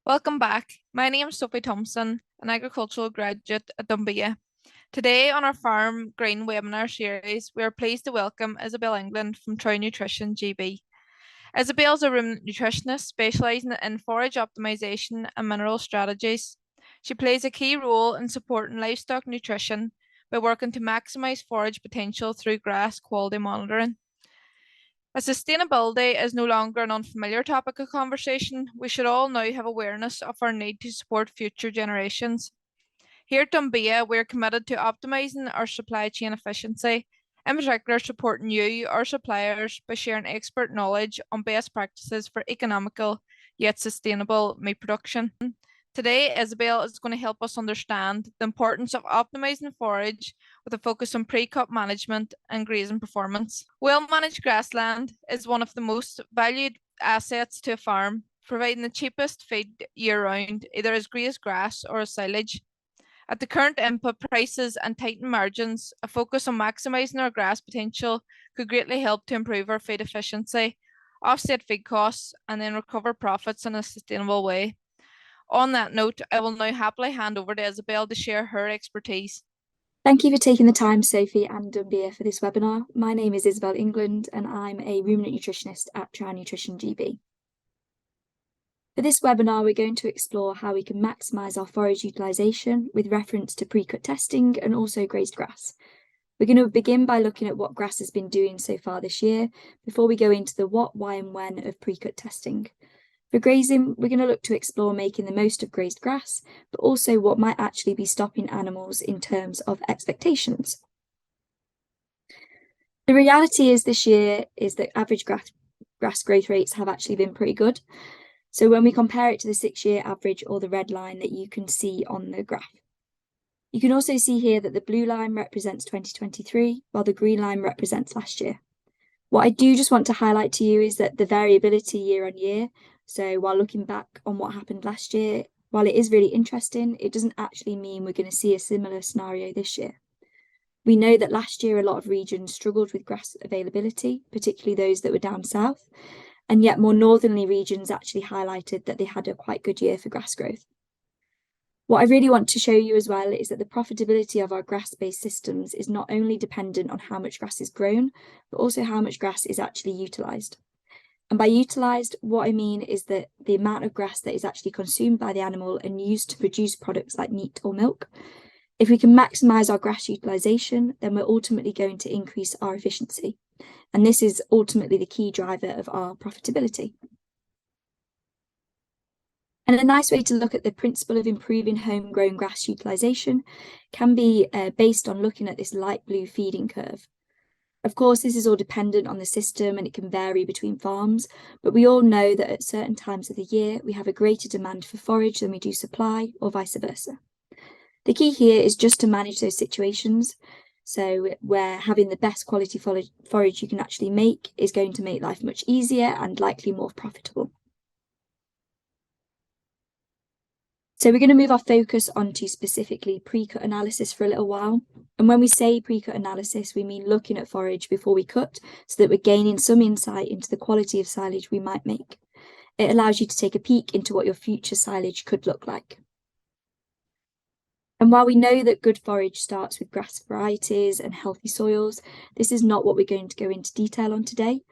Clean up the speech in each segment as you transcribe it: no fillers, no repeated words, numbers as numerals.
Welcome back. My name is Sophie Thompson, an agricultural graduate at Dunbia. Today on our Farm Green webinar series, we are pleased to welcome Isabelle England from Trouw Nutrition GB. Isabelle is a ruminant nutritionist specialising in forage optimisation and mineral strategies. She plays a key role in supporting livestock nutrition by working to maximise forage potential through grass quality monitoring. As sustainability is no longer an unfamiliar topic of conversation, we should all now have awareness of our need to support future generations. Here at Dunbia, we are committed to optimising our supply chain efficiency, in particular supporting you, our suppliers, by sharing expert knowledge on best practices for economical yet sustainable meat production. Today, Isabelle is going to help us understand the importance of optimising forage with a focus on pre-cut management and grazing performance. Well-managed grassland is one of the most valued assets to a farm, providing the cheapest feed year-round, either as grazed grass or as silage. At the current input prices and tightened margins, a focus on maximising our grass potential could greatly help to improve our feed efficiency, offset feed costs, and then recover profits in a sustainable way. On that note, I will now happily hand over to Isabelle to share her expertise. Thank you for taking the time, Sophie and Dunbia, for this webinar. My name is Isabelle England and I'm a ruminant nutritionist at Trouw Nutrition GB. For this webinar, we're going to explore how we can maximise our forage utilisation with reference to pre-cut testing and also grazed grass. We're going to begin by looking at what grass has been doing so far this year before we go into the what, why and when of pre-cut testing. For grazing, we're going to look to explore making the most of grazed grass, but also what might actually be stopping animals in terms of expectations. The reality is this year is that average grass growth rates have actually been pretty good. So when we compare it to the 6-year average or the red line that you can see on the graph. You can also see here that the blue line represents 2023, while the green line represents last year. What I do just want to highlight to you is that the variability year on year, so while looking back on what happened last year, while it is really interesting, it doesn't actually mean we're going to see a similar scenario this year. We know that last year a lot of regions struggled with grass availability, particularly those that were down south, and yet more northerly regions actually highlighted that they had a quite good year for grass growth. What I really want to show you as well is that the profitability of our grass-based systems is not only dependent on how much grass is grown, but also how much grass is actually utilised. And by utilised, what I mean is that the amount of grass that is actually consumed by the animal and used to produce products like meat or milk. If we can maximise our grass utilisation, then we're ultimately going to increase our efficiency. And this is ultimately the key driver of our profitability. And a nice way to look at the principle of improving homegrown grass utilisation can be based on looking at this light blue feeding curve. Of course, this is all dependent on the system and it can vary between farms, but we all know that at certain times of the year, we have a greater demand for forage than we do supply, or vice versa. The key here is just to manage those situations. So where having the best quality forage you can actually make is going to make life much easier and likely more profitable. So we're going to move our focus onto specifically pre-cut analysis for a little while. And when we say pre-cut analysis, we mean looking at forage before we cut so that we're gaining some insight into the quality of silage we might make. It allows you to take a peek into what your future silage could look like. And while we know that good forage starts with grass varieties and healthy soils, this is not what we're going to go into detail on today.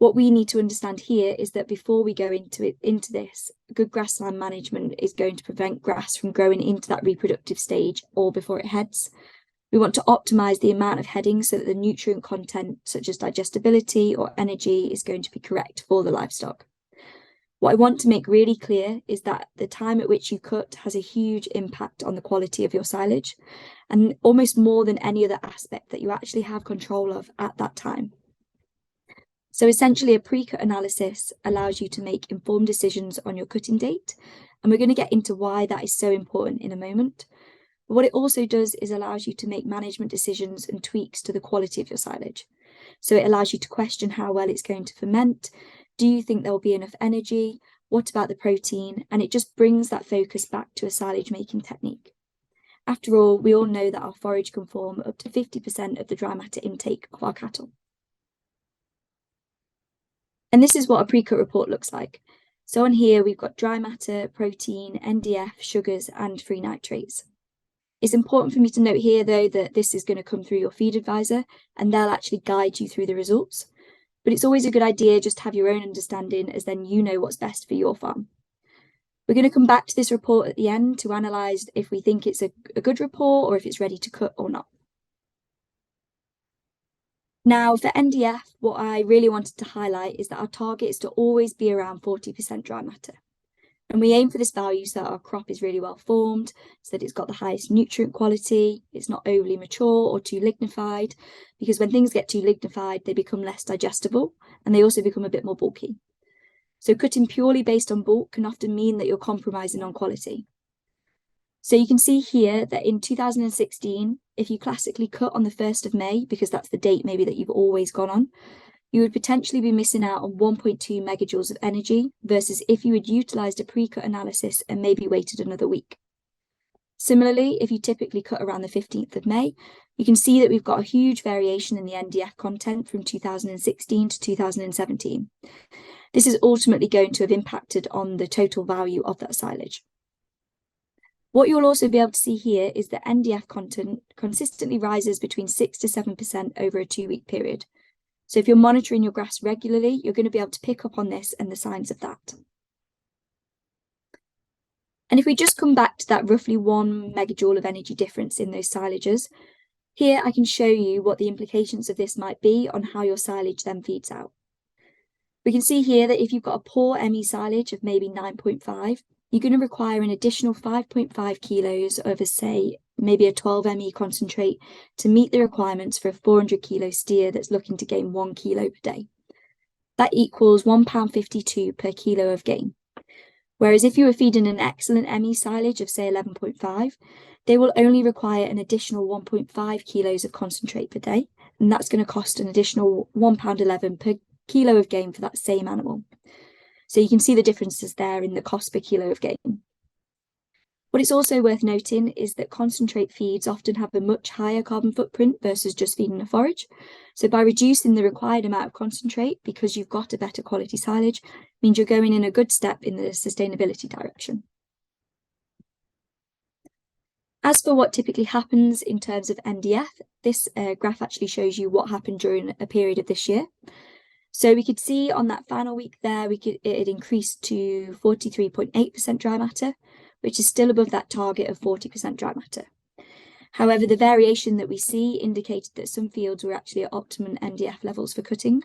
What we need to understand here is that before we go into this, good grassland management is going to prevent grass from growing into that reproductive stage or before it heads. We want to optimise the amount of heading so that the nutrient content, such as digestibility or energy, is going to be correct for the livestock. What I want to make really clear is that the time at which you cut has a huge impact on the quality of your silage, and almost more than any other aspect that you actually have control of at that time. So essentially, a pre-cut analysis allows you to make informed decisions on your cutting date, and we're going to get into why that is so important in a moment. But what it also does is allows you to make management decisions and tweaks to the quality of your silage. So it allows you to question how well it's going to ferment. Do you think there will be enough energy? What about the protein? And it just brings that focus back to a silage making technique. After all, we all know that our forage can form up to 50% of the dry matter intake of our cattle. And this is what a pre-cut report looks like. So on here, we've got dry matter, protein, NDF, sugars, and free nitrates. It's important for me to note here, though, that this is going to come through your feed advisor, and they'll actually guide you through the results. But it's always a good idea just to have your own understanding, as then you know what's best for your farm. We're going to come back to this report at the end to analyse if we think it's a good report or if it's ready to cut or not. Now, for NDF, what I really wanted to highlight is that our target is to always be around 40% dry matter. And we aim for this value so that our crop is really well formed, so that it's got the highest nutrient quality, it's not overly mature or too lignified, because when things get too lignified, they become less digestible and they also become a bit more bulky. So cutting purely based on bulk can often mean that you're compromising on quality. So you can see here that in 2016, if you classically cut on the 1st of May, because that's the date maybe that you've always gone on, you would potentially be missing out on 1.2 megajoules of energy versus if you had utilised a pre-cut analysis and maybe waited another week. Similarly, if you typically cut around the 15th of May, you can see that we've got a huge variation in the NDF content from 2016 to 2017. This is ultimately going to have impacted on the total value of that silage. What you'll also be able to see here is that NDF content consistently rises between 6 to 7% over a 2-week period. So if you're monitoring your grass regularly, you're going to be able to pick up on this and the signs of that. And if we just come back to that roughly 1 megajoule of energy difference in those silages, here I can show you what the implications of this might be on how your silage then feeds out. We can see here that if you've got a poor ME silage of maybe 9.5, you're going to require an additional 5.5 kilos of, say, maybe a 12 ME concentrate to meet the requirements for a 400 kilo steer that's looking to gain 1 kilo per day. That equals £1.52 per kilo of gain. Whereas if you were feeding an excellent ME silage of, say, 11.5, they will only require an additional 1.5 kilos of concentrate per day, and that's going to cost an additional £1.11 per kilo of gain for that same animal. So you can see the differences there in the cost per kilo of gain. What it's also worth noting is that concentrate feeds often have a much higher carbon footprint versus just feeding a forage. So by reducing the required amount of concentrate, because you've got a better quality silage, means you're going in a good step in the sustainability direction. As for what typically happens in terms of NDF, this graph actually shows you what happened during a period of this year. So we could see on that final week there, it increased to 43.8% dry matter, which is still above that target of 40% dry matter. However, the variation that we see indicated that some fields were actually at optimum NDF levels for cutting.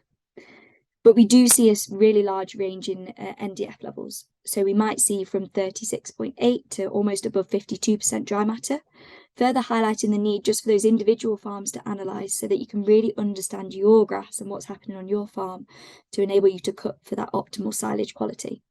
But we do see a really large range in NDF levels. So we might see from 36.8 to almost above 52% dry matter, further highlighting the need just for those individual farms to analyse so that you can really understand your grass and what's happening on your farm to enable you to cut for that optimal silage quality.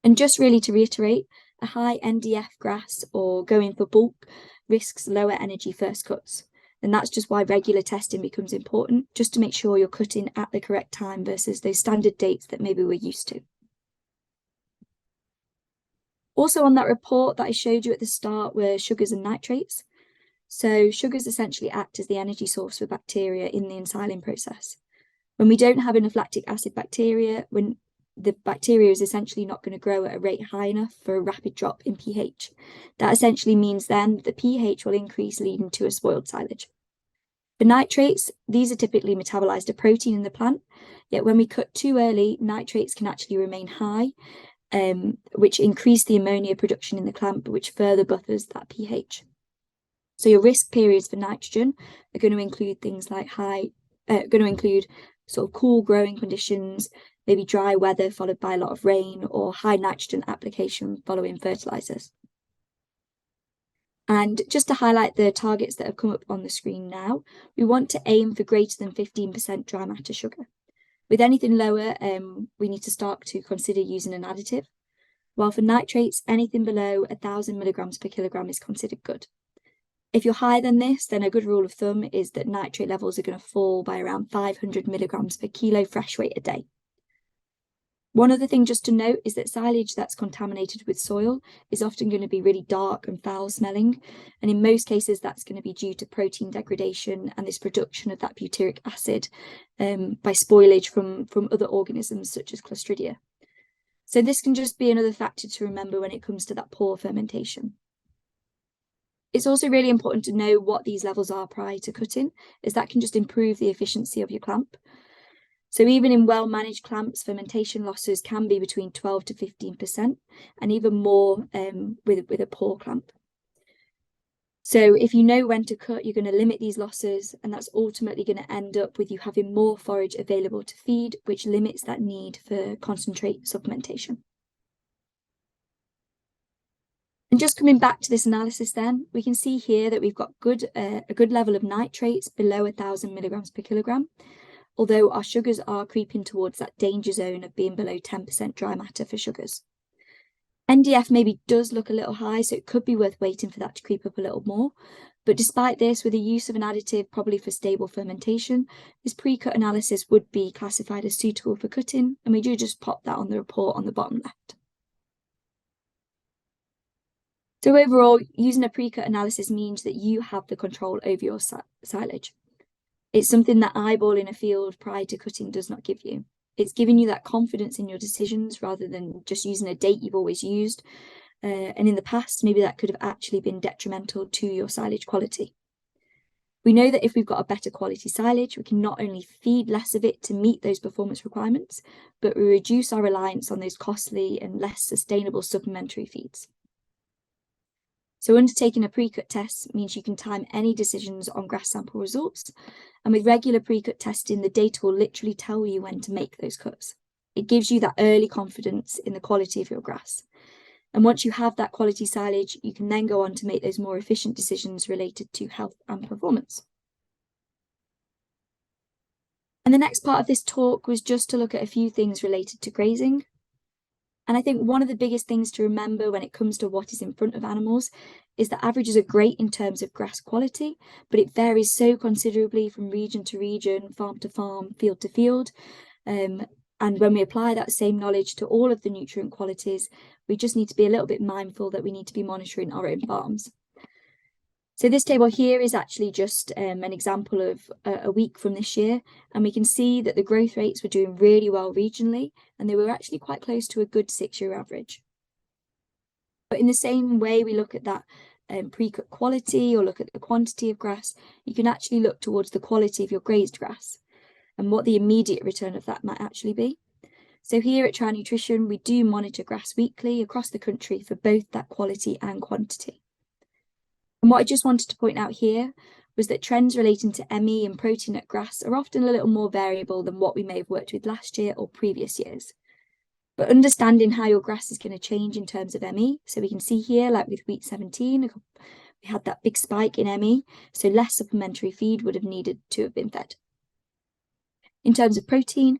And just really to reiterate, a high NDF grass or going for bulk risks lower energy first cuts. And that's just why regular testing becomes important, just to make sure you're cutting at the correct time versus those standard dates that maybe we're used to. Also on that report that I showed you at the start were sugars and nitrates. So sugars essentially act as the energy source for bacteria in the ensiling process. When we don't have enough lactic acid bacteria, when the bacteria is essentially not going to grow at a rate high enough for a rapid drop in pH. That essentially means then that the pH will increase, leading to a spoiled silage. For nitrates, these are typically metabolized to protein in the plant, yet when we cut too early, nitrates can actually remain high, which increase the ammonia production in the clamp, which further buffers that pH. So your risk periods for nitrogen are going to include things like sort of cool growing conditions, maybe dry weather followed by a lot of rain, or high nitrogen application following fertilizers. And just to highlight the targets that have come up on the screen now, we want to aim for greater than 15% dry matter sugar. With anything lower, we need to start to consider using an additive. While for nitrates, anything below 1,000 milligrams per kilogram is considered good. If you're higher than this, then a good rule of thumb is that nitrate levels are going to fall by around 500 milligrams per kilo fresh weight a day. One other thing just to note is that silage that's contaminated with soil is often going to be really dark and foul smelling. And in most cases, that's going to be due to protein degradation and this production of that butyric acid by spoilage from other organisms such as Clostridia. So this can just be another factor to remember when it comes to that poor fermentation. It's also really important to know what these levels are prior to cutting, as that can just improve the efficiency of your clamp. So even in well-managed clamps, fermentation losses can be between 12 to 15%, and even more with a poor clamp. So if you know when to cut, you're going to limit these losses, and that's ultimately going to end up with you having more forage available to feed, which limits that need for concentrate supplementation. And just coming back to this analysis then, we can see here that we've got a good level of nitrates below 1,000 milligrams per kilogram, although our sugars are creeping towards that danger zone of being below 10% dry matter for sugars. NDF maybe does look a little high, so it could be worth waiting for that to creep up a little more. But despite this, with the use of an additive, probably for stable fermentation, this pre-cut analysis would be classified as suitable for cutting, and we do just pop that on the report on the bottom left. So overall, using a pre-cut analysis means that you have the control over your silage. It's something that eyeballing a field prior to cutting does not give you. It's giving you that confidence in your decisions rather than just using a date you've always used. And in the past, maybe that could have actually been detrimental to your silage quality. We know that if we've got a better quality silage, we can not only feed less of it to meet those performance requirements, but we reduce our reliance on those costly and less sustainable supplementary feeds. So undertaking a pre-cut test means you can time any decisions on grass sample results. And with regular pre-cut testing, the data will literally tell you when to make those cuts. It gives you that early confidence in the quality of your grass. And once you have that quality silage, you can then go on to make those more efficient decisions related to health and performance. And the next part of this talk was just to look at a few things related to grazing. And I think one of the biggest things to remember when it comes to what is in front of animals is that averages are great in terms of grass quality, but it varies so considerably from region to region, farm to farm, field to field. And when we apply that same knowledge to all of the nutrient qualities, we just need to be a little bit mindful that we need to be monitoring our own farms. So this table here is actually just an example of a week from this year, and we can see that the growth rates were doing really well regionally, and they were actually quite close to a good 6-year average. But in the same way we look at that pre-cut quality or look at the quantity of grass, you can actually look towards the quality of your grazed grass and what the immediate return of that might actually be. So here at Trouw Nutrition, we do monitor grass weekly across the country for both that quality and quantity. And what I just wanted to point out here was that trends relating to ME and protein at grass are often a little more variable than what we may have worked with last year or previous years. But understanding how your grass is going to change in terms of ME, so we can see here, like with week 17, we had that big spike in ME, so less supplementary feed would have needed to have been fed. In terms of protein,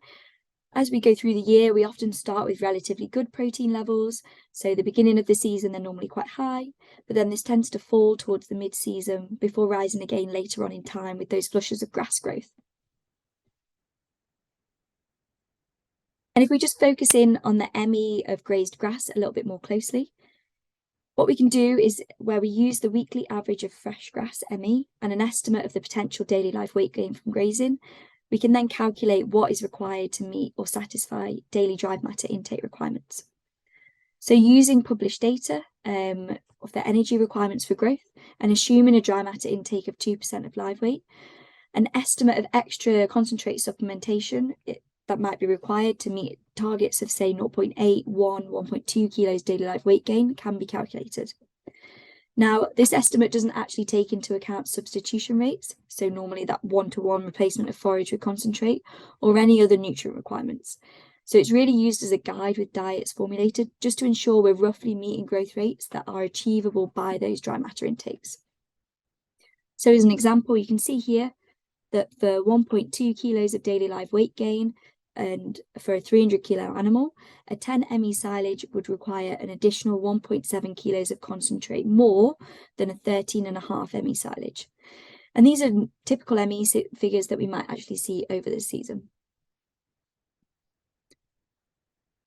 as we go through the year, we often start with relatively good protein levels. So the beginning of the season, they're normally quite high, but then this tends to fall towards the mid-season before rising again later on in time with those flushes of grass growth. And if we just focus in on the ME of grazed grass a little bit more closely, what we can do is where we use the weekly average of fresh grass ME and an estimate of the potential daily live weight gain from grazing, we can then calculate what is required to meet or satisfy daily drive matter intake requirements. So using published data of the energy requirements for growth and assuming a dry matter intake of 2% of live weight, an estimate of extra concentrate supplementation that might be required to meet targets of say 0.8, 1.2 kilos daily live weight gain can be calculated. Now, this estimate doesn't actually take into account substitution rates, so normally that 1-to-1 replacement of forage with concentrate or any other nutrient requirements. So it's really used as a guide with diets formulated just to ensure we're roughly meeting growth rates that are achievable by those dry matter intakes. So as an example, you can see here that for 1.2 kilos of daily live weight gain, and for a 300 kilo animal, a 10 ME silage would require an additional 1.7 kilos of concentrate more than a 13.5 ME silage. And these are typical ME figures that we might actually see over the season.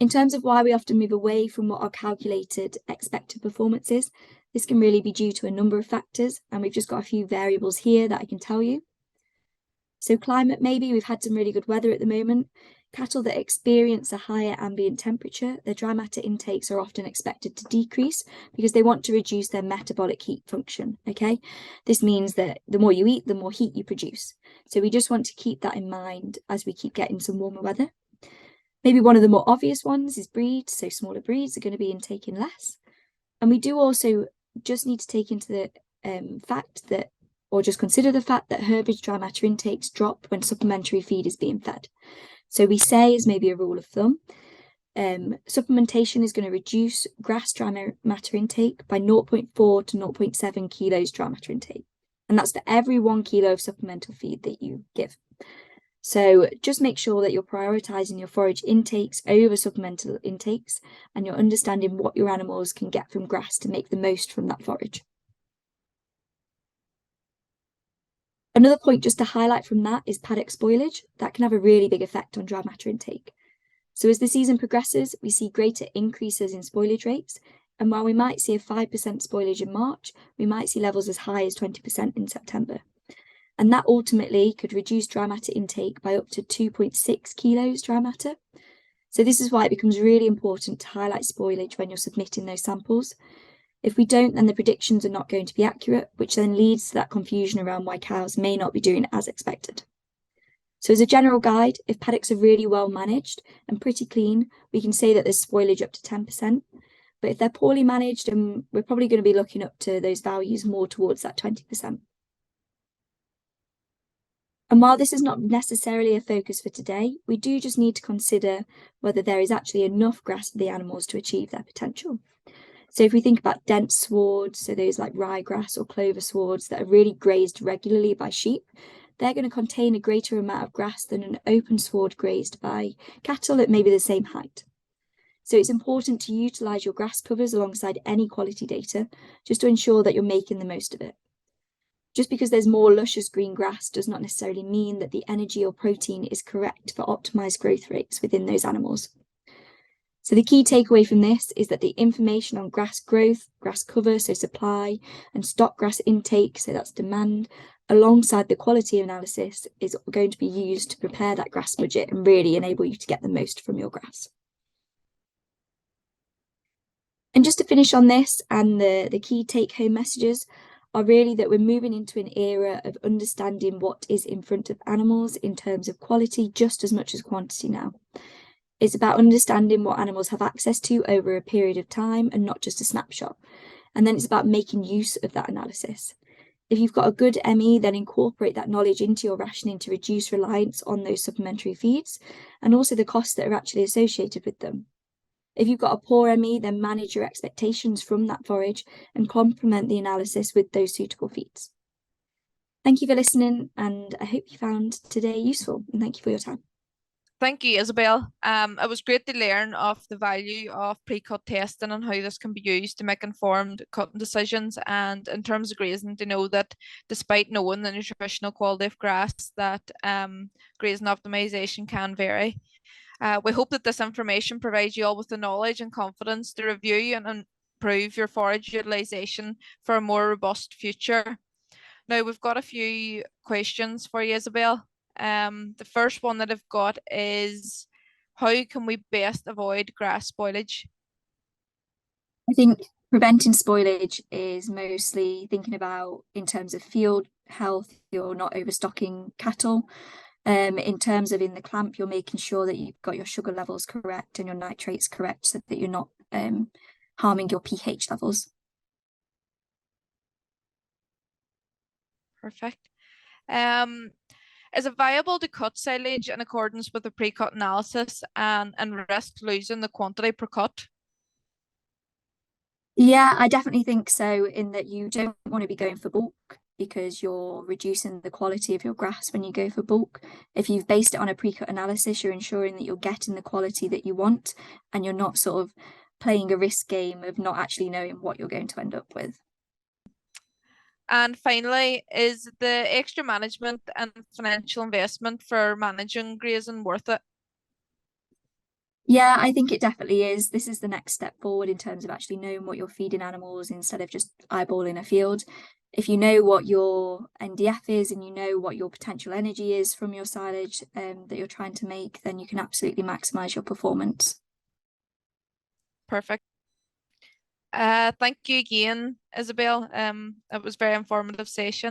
In terms of why we often move away from what our calculated expected performance is, this can really be due to a number of factors, and we've just got a few variables here that I can tell you. So climate, maybe we've had some really good weather at the moment. Cattle that experience a higher ambient temperature, their dry matter intakes are often expected to decrease because they want to reduce their metabolic heat function, okay? This means that the more you eat, the more heat you produce. So we just want to keep that in mind as we keep getting some warmer weather. Maybe one of the more obvious ones is breeds, so smaller breeds are going to be intaking less. And we do also just need to take into the fact that, or just consider the fact that herbage dry matter intakes drop when supplementary feed is being fed. So we say, as maybe a rule of thumb, supplementation is going to reduce grass dry matter intake by 0.4 to 0.7 kilos dry matter intake. And that's for every 1 kilo of supplemental feed that you give. So just make sure that you're prioritising your forage intakes over supplemental intakes, and you're understanding what your animals can get from grass to make the most from that forage. Another point just to highlight from that is paddock spoilage. That can have a really big effect on dry matter intake. So as the season progresses, we see greater increases in spoilage rates. And while we might see a 5% spoilage in March, we might see levels as high as 20% in September. And that ultimately could reduce dry matter intake by up to 2.6 kilos dry matter. So this is why it becomes really important to highlight spoilage when you're submitting those samples. If we don't, then the predictions are not going to be accurate, which then leads to that confusion around why cows may not be doing as expected. So as a general guide, if paddocks are really well managed and pretty clean, we can say that there's spoilage up to 10%. But if they're poorly managed, we're probably going to be looking up to those values more towards that 20%. And while this is not necessarily a focus for today, we do just need to consider whether there is actually enough grass for the animals to achieve their potential. So if we think about dense swards, so those like ryegrass or clover swards that are really grazed regularly by sheep, they're going to contain a greater amount of grass than an open sward grazed by cattle at maybe the same height. So it's important to utilise your grass covers alongside any quality data, just to ensure that you're making the most of it. Just because there's more luscious green grass does not necessarily mean that the energy or protein is correct for optimised growth rates within those animals. So the key takeaway from this is that the information on grass growth, grass cover, so supply, and stock grass intake, so that's demand, alongside the quality analysis is going to be used to prepare that grass budget and really enable you to get the most from your grass. And just to finish on this, and the key take-home messages are really that we're moving into an era of understanding what is in front of animals in terms of quality just as much as quantity now. It's about understanding what animals have access to over a period of time and not just a snapshot. And then it's about making use of that analysis. If you've got a good ME, then incorporate that knowledge into your rationing to reduce reliance on those supplementary feeds and also the costs that are actually associated with them. If you've got a poor ME, then manage your expectations from that forage and complement the analysis with those suitable feeds. Thank you for listening, and I hope you found today useful, and thank you for your time. Thank you, Isabelle. It was great to learn of the value of pre-cut testing and how this can be used to make informed cutting decisions. And in terms of grazing, to know that despite knowing the nutritional quality of grass, that grazing optimisation can vary. We hope that this information provides you all with the knowledge and confidence to review and improve your forage utilisation for a more robust future. Now, we've got a few questions for you, Isabelle. The first one that I've got is, how can we best avoid grass spoilage? I think preventing spoilage is mostly thinking about in terms of field health, you're not overstocking cattle. In terms of in the clamp, you're making sure that you've got your sugar levels correct and your nitrates correct so that you're not harming your pH levels. Perfect. Is it viable to cut silage in accordance with the pre-cut analysis and risk losing the quantity per cut? Yeah, I definitely think so, in that you don't want to be going for bulk because you're reducing the quality of your grass when you go for bulk. If you've based it on a pre-cut analysis, you're ensuring that you're getting the quality that you want and you're not sort of playing a risk game of not actually knowing what you're going to end up with. And finally, is the extra management and financial investment for managing grazing worth it? Yeah, I think it definitely is. This is the next step forward in terms of actually knowing what you're feeding animals instead of just eyeballing a field. If you know what your NDF is and you know what your potential energy is from your silage that you're trying to make, then you can absolutely maximise your performance. Perfect. Thank you again, Isabelle. It was a very informative session.